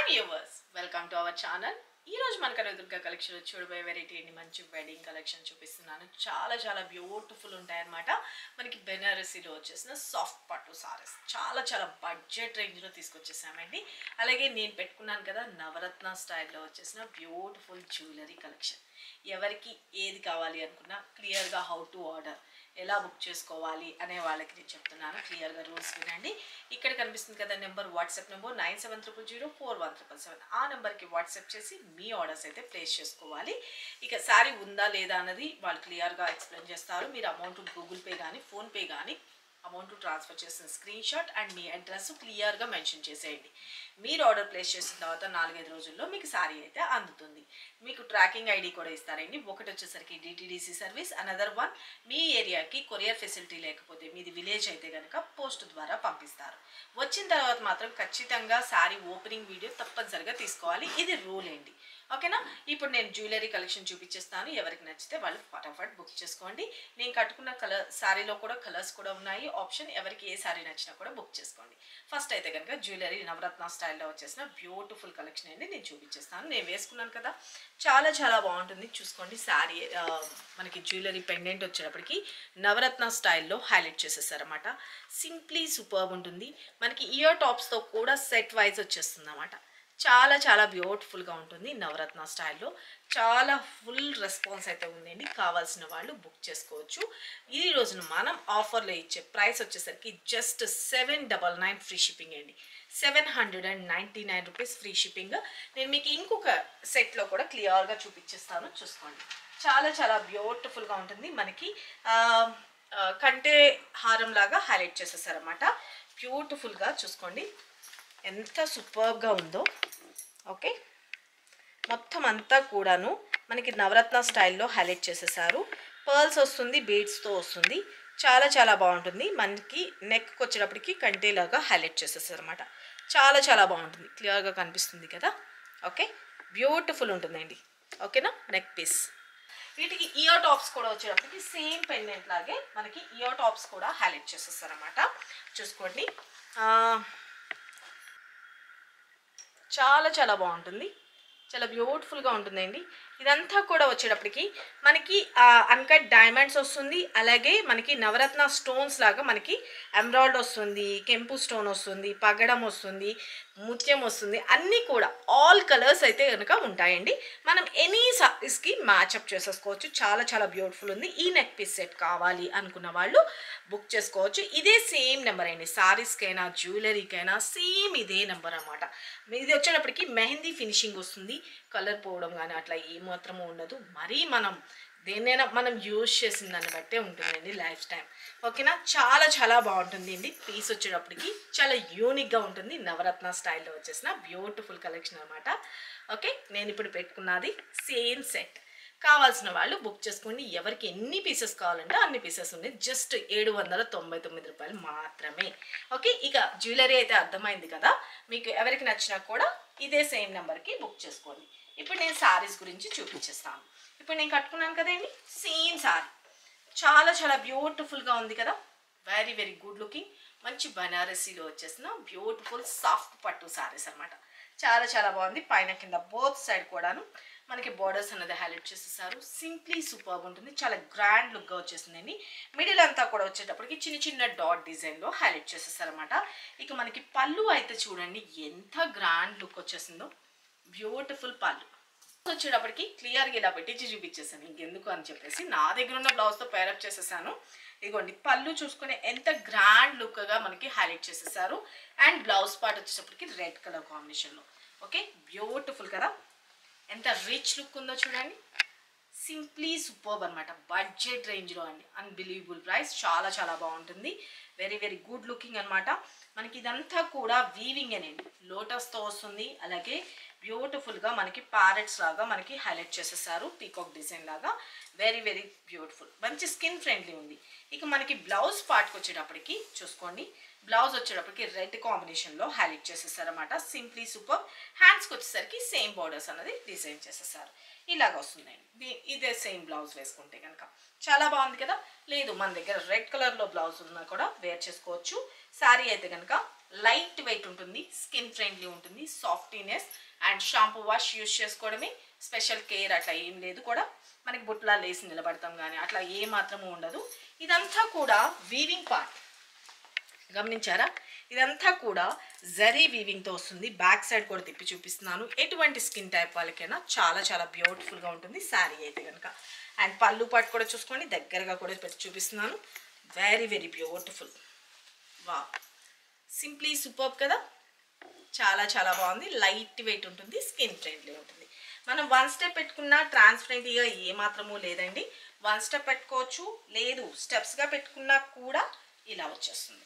Viewers welcome to our channel. ఈ రోజు మన కనదుర్గ కలెక్షన్ చూడబోయే వెరైటీ అండి. మంచి వెడ్డింగ్ కలెక్షన్ చూపిస్తున్నాను. చాలా బ్యూటిఫుల్ ఉంటాయి అన్నమాట. మనకి బెనారసీలో వచ్చేసిన సాఫ్ట్ పట్టు సారీస్ చాలా బడ్జెట్ రేంజ్లో తీసుకొచ్చేసామండి. అలాగే నేను పెట్టుకున్నాను కదా నవరత్న స్టైల్లో వచ్చేసిన బ్యూటిఫుల్ జ్యువెలరీ కలెక్షన్. ఎవరికి ఏది కావాలి అనుకున్నా క్లియర్గా హౌ టు ఆర్డర్, ఎలా బుక్ చేసుకోవాలి అనే వాళ్ళకి నేను చెప్తున్నాను. క్లియర్గా రూల్స్ వినండి. ఇక్కడ కనిపిస్తుంది కదా నెంబర్, వాట్సాప్ నెంబర్ 9700041777. ఆ నెంబర్కి వాట్సాప్ చేసి మీ ఆర్డర్స్ అయితే ప్లేస్ చేసుకోవాలి. ఇక శారీ ఉందా లేదా అన్నది వాళ్ళు క్లియర్గా ఎక్స్ప్లెయిన్ చేస్తారు. మీరు అమౌంట్ గూగుల్ పే కానీ ఫోన్పే కానీ అమౌంట్ ట్రాన్స్ఫర్ చేసిన screen shot and me address క్లియర్గా మెన్షన్ చేసేయండి. మీరు ఆర్డర్ ప్లేస్ చేసిన తర్వాత 4-5 రోజుల్లో మీకు శారీ అయితే అందుతుంది. మీకు ట్రాకింగ్ ఐడి కూడా ఇస్తారండి. ఒకటి వచ్చేసరికి డిటిడిసి సర్వీస్, అనదర్ వన్ మీ ఏరియాకి కొరియర్ ఫెసిలిటీ లేకపోతే మీది విలేజ్ అయితే కనుక పోస్ట్ ద్వారా పంపిస్తారు. వచ్చిన తర్వాత మాత్రం ఖచ్చితంగా శారీ ఓపెనింగ్ వీడియో తప్పనిసరిగా తీసుకోవాలి. ఇది రూల్ అండి. ఓకేనా? ఇప్పుడు నేను జ్యువెలరీ కలెక్షన్ చూపించేస్తాను. ఎవరికి నచ్చితే వాళ్ళు ఫటాఫట్ బుక్ చేసుకోండి. నేను కట్టుకున్న శారీలో కూడా కలర్స్ కూడా ఉన్నాయి ఆప్షన్. ఎవరికి ఏ శారీ నచ్చినా కూడా బుక్ చేసుకోండి. ఫస్ట్ అయితే కనుక జ్యువెలరీ నవరత్న స్టైల్లో వచ్చేసిన బ్యూటిఫుల్ కలెక్షన్ అండి నేను చూపించేస్తాను. నేను వేసుకున్నాను కదా, చాలా బాగుంటుంది. చూసుకోండి, శారీ మనకి జ్యువెలరీ పెండెంట్ వచ్చేటప్పటికి నవరత్న స్టైల్లో హైలైట్ చేసేసారన్నమాట. సింప్లీ సూపర్బ్ ఉంటుంది. మనకి ఇయర్ టాప్స్తో కూడా సెట్ వైజ్ వచ్చేస్తుంది అన్నమాట. చాలా బ్యూటిఫుల్గా ఉంటుంది. నవరత్న స్టైల్లో చాలా ఫుల్ రెస్పాన్స్ అయితే ఉందండి. కావాల్సిన వాళ్ళు బుక్ చేసుకోవచ్చు. ఈ రోజున మనం ఆఫర్లో ఇచ్చే ప్రైస్ వచ్చేసరికి జస్ట్ 799 ఫ్రీ షిప్పింగ్ అండి. 799 రూపీస్ ఫ్రీ షిప్పింగ్. నేను మీకు ఇంకొక సెట్లో కూడా క్లియర్గా చూపించేస్తాను. చూసుకోండి, చాలా బ్యూటిఫుల్గా ఉంటుంది. మనకి కంటే హారం లాగా హైలైట్ చేసేసారన్నమాట. బ్యూటిఫుల్గా చూసుకోండి ఎంత సూపర్గా ఉందో. ఓకే, మొత్తం అంతా కూడాను మనకి నవరత్న స్టైల్లో హైలైట్ చేసేసారు. పర్ల్స్ వస్తుంది, బీడ్స్తో వస్తుంది. చాలా బాగుంటుంది. మనకి నెక్కి వచ్చేటప్పటికి కంటేలాగా హైలైట్ చేసేసారు అనమాట. చాలా బాగుంటుంది. క్లియర్గా కనిపిస్తుంది కదా. ఓకే, బ్యూటిఫుల్ ఉంటుందండి. ఓకేనా? Neck piece. వీటికి ఇయర్ టాప్స్ కూడా వచ్చేటప్పటికి సేమ్ పెండెంట్ లాగే మనకి ఇయర్ టాప్స్ కూడా హైలైట్ చేసేస్తారు అనమాట. చూసుకోండి, చాలా బాగుంటుంది. చాలా బ్యూటిఫుల్గా ఉంటుందండి. ఇదంతా కూడా వచ్చేటప్పటికి మనకి అన్కట్ డైమండ్స్ వస్తుంది. అలాగే మనకి నవరత్న స్టోన్స్ లాగా మనకి ఎమరాల్డ్ వస్తుంది, కెంపు స్టోన్ వస్తుంది, పగడం వస్తుంది, ముత్యం వస్తుంది. అన్నీ కూడా ఆల్ కలర్స్ అయితే కనుక ఉంటాయండి. మనం ఎనీ సారీస్కి మ్యాచ్అప్ చేసేసుకోవచ్చు. చాలా బ్యూటిఫుల్ ఉంది. ఈ నెక్ పీస్ సెట్ కావాలి అనుకున్న వాళ్ళు బుక్ చేసుకోవచ్చు. ఇదే సేమ్ నెంబర్ అండి. సారీస్కైనా జ్యువెలరీకైనా సేమ్ ఇదే నెంబర్ అన్నమాట. ఇది వచ్చేటప్పటికి మెహందీ ఫినిషింగ్ వస్తుంది. కలర్ పోవడం కానీ అట్లా ఏమాత్రము ఉండదు. మరీ దేన్నైనా మనం యూజ్ చేసిన దాన్ని బట్టే ఉంటుందండి లైఫ్ టైం. ఓకేనా? చాలా బాగుంటుంది అండి. పీస్ వచ్చేటప్పటికి చాలా యూనిక్గా ఉంటుంది. నవరత్న స్టైల్లో వచ్చేసిన బ్యూటిఫుల్ కలెక్షన్ అనమాట. ఓకే, నేను ఇప్పుడు పెట్టుకున్నది సేమ్ సెట్. కావాల్సిన వాళ్ళు బుక్ చేసుకోండి. ఎవరికి ఎన్ని పీసెస్ కావాలంటే అన్ని పీసెస్ ఉన్నాయి. జస్ట్ 799 రూపాయలు మాత్రమే. ఓకే, ఇక జ్యువెలరీ అయితే అర్థమైంది కదా. మీకు ఎవరికి నచ్చినా కూడా ఇదే సేమ్ నెంబర్కి బుక్ చేసుకోండి. ఇప్పుడు నేను శారీస్ గురించి చూపించేస్తాను. ఇప్పుడు నేను కట్టుకున్నాను కదండి సేమ్ శారీ. చాలా బ్యూటిఫుల్గా ఉంది కదా. Very good looking. మంచి బనారసీలో వచ్చేసిన బ్యూటిఫుల్ సాఫ్ట్ పట్టు శారీస్ అనమాట. చాలా బాగుంది. పైన కింద బోత్ సైడ్ కూడాను మనకి బోర్డర్స్ అనేది హైలైట్ చేసేసారు. సింప్లీ సూపర్బ్ ఉంటుంది. చాలా గ్రాండ్ లుక్గా వచ్చేసిందండి. మిడిల్ అంతా కూడా వచ్చేటప్పటికి చిన్న డాట్ డిజైన్లో హైలైట్ చేసేసారనమాట. ఇక మనకి పళ్ళు అయితే చూడండి ఎంత గ్రాండ్ లుక్ వచ్చేసిందో. బ్యూటిఫుల్ పళ్ళు వచ్చేటప్పటికి క్లియర్గా ఇలా పెట్టి చూపించేసాను. ఇంకెందుకు అని చెప్పేసి నా దగ్గర ఉన్న బ్లౌజ్తో పేరప్ చేసేసాను. ఇదిగోండి, పళ్ళు చూసుకునే ఎంత గ్రాండ్ లుక్గా మనకి హైలైట్ చేసేసారు. అండ్ బ్లౌజ్ పార్ట్ వచ్చేటప్పటికి రెడ్ కలర్ కాంబినేషన్లో. ఓకే, బ్యూటిఫుల్ కదా. ఎంత రిచ్ లుక్ ఉందో చూడండి. సింప్లీ సూపర్బ్ అనమాట. బడ్జెట్ రేంజ్లో అండి. Unbelievable price. చాలా బాగుంటుంది. వెరీ గుడ్ లుకింగ్ అనమాట. మనకి ఇదంతా కూడా వీవింగ్ అనేది లోటస్తో వస్తుంది. అలాగే బ్యూటిఫుల్గా మనకి ప్యారెట్స్ లాగా మనకి హైలైట్ చేసేసారు. పీకాక్ డిజైన్ లాగా. Very beautiful. మంచి స్కిన్ ఫ్రెండ్లీ ఉంది. ఇక మనకి బ్లౌజ్ పార్ట్కి వచ్చేటప్పటికి చూసుకోండి, బ్లౌజ్ వచ్చేటప్పటికి రెడ్ కాంబినేషన్లో హైలైట్ చేసేసారన్నమాట. Simply super. హ్యాండ్స్కి వచ్చేసరికి సేమ్ బార్డర్స్ అనేది డిజైన్ చేసేసారు. ఇలాగ వస్తుందండి. ఇదే సేమ్ బ్లౌజ్ వేసుకుంటే కనుక చాలా బాగుంది కదా. లేదు మన దగ్గర రెడ్ కలర్లో బ్లౌజ్ ఉన్నా కూడా వేర్ చేసుకోవచ్చు. శారీ అయితే కనుక లైట్ వెయిట్ ఉంటుంది, స్కిన్ ఫ్రెండ్లీ ఉంటుంది, softness and shampoo wash use చేసుకోవడమే, స్పెషల్ కేర్ అట్లా ఏం లేదు కూడా. మనకి బుట్లా లేసి నిలబడతాం కానీ అట్లా ఏ మాత్రము ఉండదు. ఇదంతా కూడా వీవింగ్ పార్ట్ గమనించారా, ఇదంతా కూడా జరీ వీవింగ్తో వస్తుంది. బ్యాక్ సైడ్ కూడా తిప్పి చూపిస్తున్నాను. ఎటువంటి స్కిన్ టైప్ వాళ్ళకైనా చాలా చాలా బ్యూటిఫుల్గా ఉంటుంది శారీ అయితే కనుక. అండ్ పళ్ళు పాటు కూడా చూసుకోండి, దగ్గరగా కూడా పెట్టి చూపిస్తున్నాను. Very very beautiful. వా, సింప్లీ సూపర్బ్ కదా, చాలా చాలా బాగుంది. లైట్ వెయిట్ ఉంటుంది, స్కిన్ ఫ్రెండ్లీ ఉంటుంది. మనం వన్ స్టెప్ పెట్టుకున్నా ట్రాన్స్పరెంట్గా ఏ మాత్రము లేదండి. వన్ స్టెప్ పెట్టుకోవచ్చు, లేదు స్టెప్స్గా పెట్టుకున్నా కూడా ఇలా వచ్చేస్తుంది.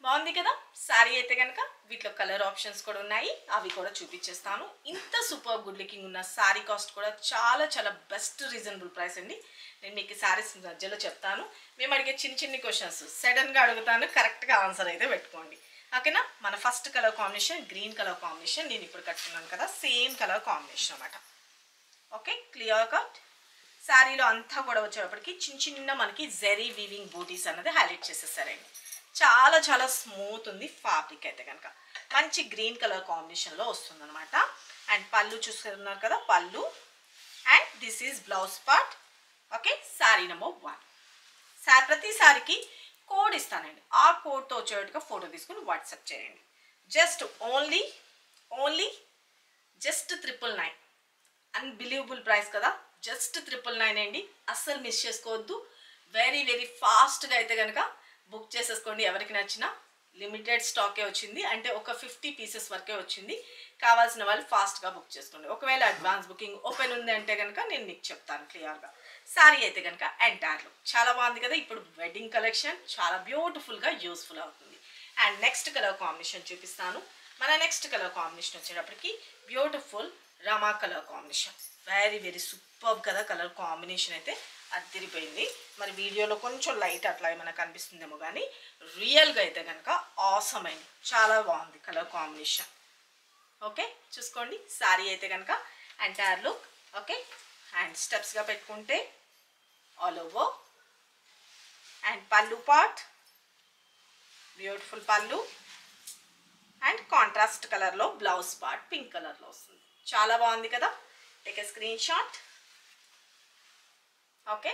బాగుంది కదా శారీ అయితే కనుక. వీటిలో కలర్ ఆప్షన్స్ కూడా ఉన్నాయి, అవి కూడా చూపించేస్తాను. ఇంత సూపర్ గుడ్ లుకింగ్ ఉన్న శారీ కాస్ట్ కూడా చాలా చాలా బెస్ట్ రీజనబుల్ ప్రైస్ అండి. నేను మీకు శారీస్ మధ్యలో చెప్తాను. మేము అడిగే చిన్న చిన్ని క్వశ్చన్స్ సడన్గా అడుగుతాను, కరెక్ట్గా ఆన్సర్ అయితే పెట్టుకోండి, ఓకేనా. మన first colour combination green colour combination. నేను ఇప్పుడు కట్టుకున్నాను కదా, సేమ్ కలర్ కాంబినేషన్ అన్నమాట. Okay, clear cut. శారీలో అంతా కూడా వచ్చేటప్పటికి చిన్న చిన్న మనకి జెరీ వీవింగ్ బూటీస్ అన్నది హైలైట్ చేసేసారండి. చాలా చాలా స్మూత్ ఉంది ఫ్యాబ్రిక్ అయితే కనుక. మంచి గ్రీన్ కలర్ కాంబినేషన్లో వస్తుంది అనమాట. అండ్ పళ్ళు చూస్తున్నారు కదా, పళ్ళు. And this is blouse part. Okay, sari number 1. ప్రతి శారీకి కోడ్ ఇస్తానండి. ఆ కోడ్తో వచ్చేట్టుగా ఫోటో తీసుకుని వాట్సాప్ చేయండి. Just only just 999. Unbelievable price కదా, జస్ట్ 999 అండి. అస్సలు మిస్ చేసుకోవద్దు. వెరీ వెరీ ఫాస్ట్గా అయితే కనుక బుక్ చేసేసుకోండి. ఎవరికి నచ్చినా లిమిటెడ్ స్టాకే వచ్చింది, అంటే ఒక 50 పీసెస్ వరకే వచ్చింది. కావాల్సిన వాళ్ళు ఫాస్ట్గా బుక్ చేసుకోండి. ఒకవేళ అడ్వాన్స్ బుకింగ్ ఓపెన్ ఉంది అంటే కనుక నేను మీకు చెప్తాను క్లియర్గా. శారీ అయితే కనుక ఎంటైర్లో చాలా బాగుంది కదా. ఇప్పుడు వెడ్డింగ్ కలెక్షన్ చాలా బ్యూటిఫుల్గా యూస్ఫుల్ అవుతుంది. అండ్ నెక్స్ట్ కలర్ కాంబినేషన్ చూపిస్తాను. మన నెక్స్ట్ కలర్ కాంబినేషన్ వచ్చేటప్పటికి బ్యూటిఫుల్ రమా colour combination. Very very super కదా, కలర్ కాంబినేషన్ అయితే అదిరిపోయింది. మరి వీడియోలో కొంచెం లైట్ అట్లా ఏమైనా కనిపిస్తుందేమో కానీ రియల్గా అయితే కనుక ఆసమ్ అయింది, చాలా బాగుంది కలర్ కాంబినేషన్. ఓకే, చూసుకోండి శారీ అయితే కనుక ఎంటైర్ లుక్. ఓకే, అండ్ స్టెప్స్గా పెట్టుకుంటే ఆల్ ఓవర్. అండ్ పళ్ళు పార్ట్, బ్యూటిఫుల్ పళ్ళు. అండ్ కాంట్రాస్ట్ కలర్లో బ్లౌజ్ పార్ట్ పింక్ కలర్లో వస్తుంది. చాలా బాగుంది కదా. Take a screen shot. Okay,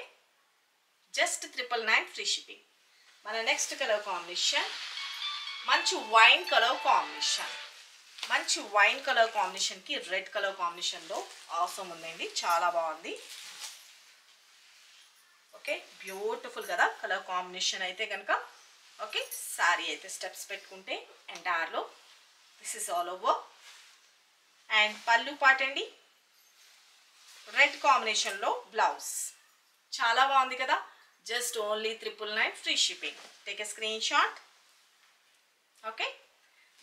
just 999 free shipping. మన నెక్స్ట్ కలర్ కాంబినేషన్ మంచి వైన్ కలర్ కాంబినేషన్. మంచి వైన్ కలర్ కాంబినేషన్కి రెడ్ కలర్ కాంబినేషన్లో అవసరం ఉందండి, చాలా బాగుంది. ఓకే, బ్యూటిఫుల్ కదా కలర్ కాంబినేషన్ అయితే కనుక. ఓకే, శారీ అయితే స్టెప్స్ పెట్టుకుంటే ఎంటైర్లో this is all over. And పళ్ళు పార్ట్ అండి, రెడ్ కాంబినేషన్లో బ్లౌజ్. చాలా బాగుంది కదా, just only 999 free shipping. Take a screen shot. Okay,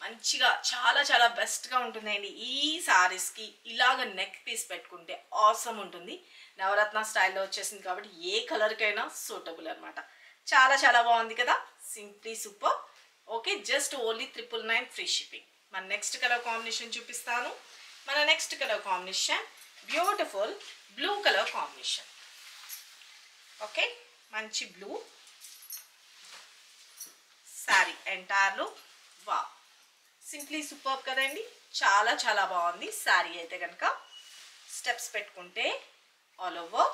మంచిగా చాలా చాలా బెస్ట్గా ఉంటుందండి. ఈ శారీస్కి ఇలాగ నెక్ పీస్ పెట్టుకుంటే ఆసమ్ ఉంటుంది. నవరత్న స్టైల్లో వచ్చేసింది కాబట్టి ఏ కలర్కైనా సూటబుల్ అనమాట. చాలా చాలా బాగుంది కదా, simply super. Okay, just only 999 free shipping. మన నెక్స్ట్ కలర్ కాంబినేషన్ చూపిస్తాను. మన next colour combination beautiful blue colour combination. Okay, మంచి బ్లూ శారీ ఎంటైర్లో. వా, సింప్లీ సూపర్ కదండి, చాలా చాలా బాగుంది శారీ అయితే కనుక. స్టెప్స్ పెట్టుకుంటే ఆల్ ఓవర్.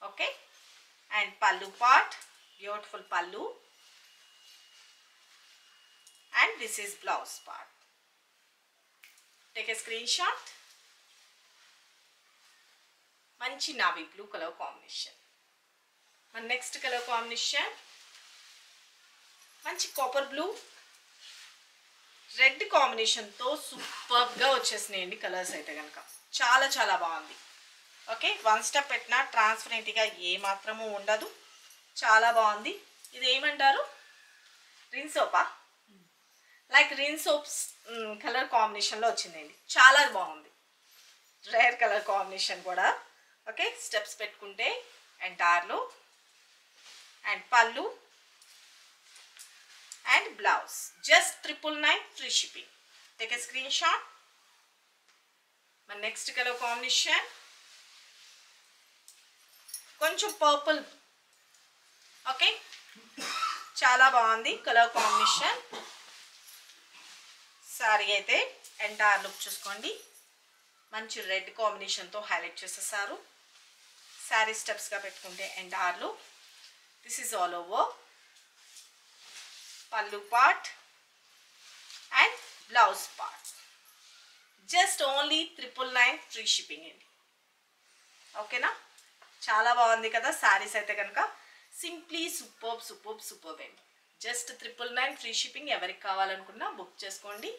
ఓకే, అండ్ పళ్ళు పార్ట్, బ్యూటిఫుల్ పళ్ళు. And this is blouse part. Take a screen shot. మంచి నావీ బ్లూ కలర్ కాంబినేషన్. మన నెక్స్ట్ కలర్ కాంబినేషన్ మంచి కాపర్ బ్లూ రెడ్ కాంబినేషన్తో సూపర్గా వచ్చేసినాయండి కలర్స్ అయితే కనుక. చాలా చాలా బాగుంది. ఓకే, వన్ స్టెప్ పెట్టినా ట్రాన్స్పరెంట్గా ఏ మాత్రము ఉండదు, చాలా బాగుంది. ఇది ఏమంటారు, రిన్ సోపా, లైక్ రిన్ సోప్స్ కలర్ కాంబినేషన్లో వచ్చిందండి, చాలా బాగుంది. రేర్ కలర్ కాంబినేషన్ కూడా. ఓకే, స్టెప్స్ పెట్టుకుంటే ఎంటైర్లో. అండ్ పళ్ళు and blouse just 999 free shipping. Take a screenshot. మన నెక్స్ట్ కలర్ కాంబినేషన్ కొంచెం పర్పుల్. ఓకే, చాలా బాగుంది కలర్ కాంబినేషన్. సారీ అయితే ఎంటైర్ లుక్ చూసుకోండి, మంచి రెడ్ కాంబినేషన్తో హైలైట్ చేసేసారు. శారీ స్టెప్స్గా పెట్టుకుంటే entire look. This is all over pallu part and blouse part. Just only 999 free shipping అండి. ఓకేనా, చాలా బాగుంది కదా శారీస్ అయితే కనుక. సింప్లీ సూపర్బ్ అండి. Just 999 free shipping. ఎవరికి కావాలనుకున్నా బుక్ చేసుకోండి.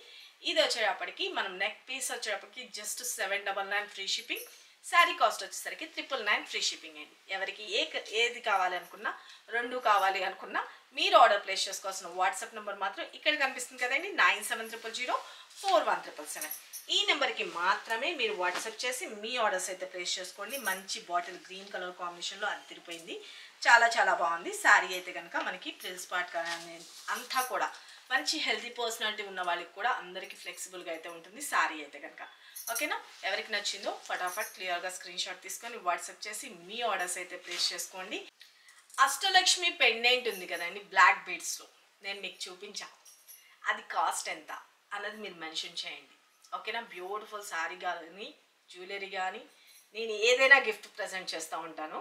ఇది వచ్చేటప్పటికి మనం నెక్ పీస్ వచ్చేటప్పటికి just 799 free shipping. Sari cost వచ్చేసరికి 999 ఫ్రీ షిప్పింగ్ అండి. ఎవరికి ఏది కావాలి అనుకున్నా, రెండు కావాలి అనుకున్నా మీరు ఆర్డర్ ప్లేస్ చేసుకోవాల్సిన వాట్సాప్ నెంబర్ మాత్రం ఇక్కడ కనిపిస్తుంది కదండి, 9700041777. ఈ నెంబర్కి మాత్రమే మీరు వాట్సాప్ చేసి మీ ఆర్డర్స్ అయితే ప్లేస్ చేసుకోండి. మంచి బాటిల్ గ్రీన్ కలర్ కాంబినేషన్లో అదిరిపోయింది, చాలా చాలా బాగుంది. శారీ అయితే కనుక మనకి ప్రిల్స్ పార్ట్ కానీ అంతా కూడా మంచి హెల్తీ పర్సనాలిటీ ఉన్న వాళ్ళకి కూడా అందరికీ ఫ్లెక్సిబుల్గా అయితే ఉంటుంది శారీ అయితే కనుక. ఓకేనా, ఎవరికి నచ్చిందో ఫటాఫట్ క్లియర్గా స్క్రీన్ షాట్ తీసుకొని వాట్సాప్ చేసి మీ ఆర్డర్స్ అయితే ప్లేస్ చేసుకోండి. అష్టలక్ష్మి పెండెంట్ ఉంది కదండి బ్లాక్ బీడ్స్లో, నేను మీకు చూపించాను. అది కాస్ట్ ఎంత అన్నది మీరు మెన్షన్ చేయండి. ఓకేనా, బ్యూటిఫుల్ శారీ కానీ జ్యువెలరీ కానీ నేను ఏదైనా గిఫ్ట్ ప్రజెంట్ చేస్తూ ఉంటాను.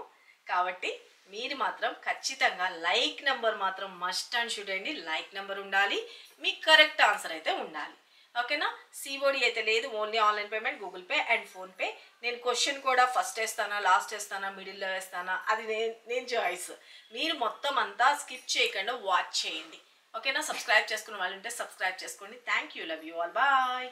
కాబట్టి మీరు మాత్రం ఖచ్చితంగా లైక్ నెంబర్ మాత్రం మస్ట్ అండ్ షుడ్ అండి. లైక్ నెంబర్ ఉండాలి, మీకు కరెక్ట్ ఆన్సర్ అయితే ఉండాలి. ఓకేనా, సిఓడి అయితే లేదు, only online payment, Google pay and PhonePe. నేను క్వశ్చన్ కూడా ఫస్ట్ వేస్తానా, లాస్ట్ వేస్తానా, మిడిల్లో వేస్తానా, అది నేను చాయిస్. మీరు మొత్తం అంతా స్కిప్ చేయకుండా వాచ్ చేయండి. ఓకేనా, సబ్స్క్రైబ్ చేసుకున్న వాళ్ళు ఉంటే సబ్స్క్రైబ్ చేసుకోండి. Thank you, love you all, bye.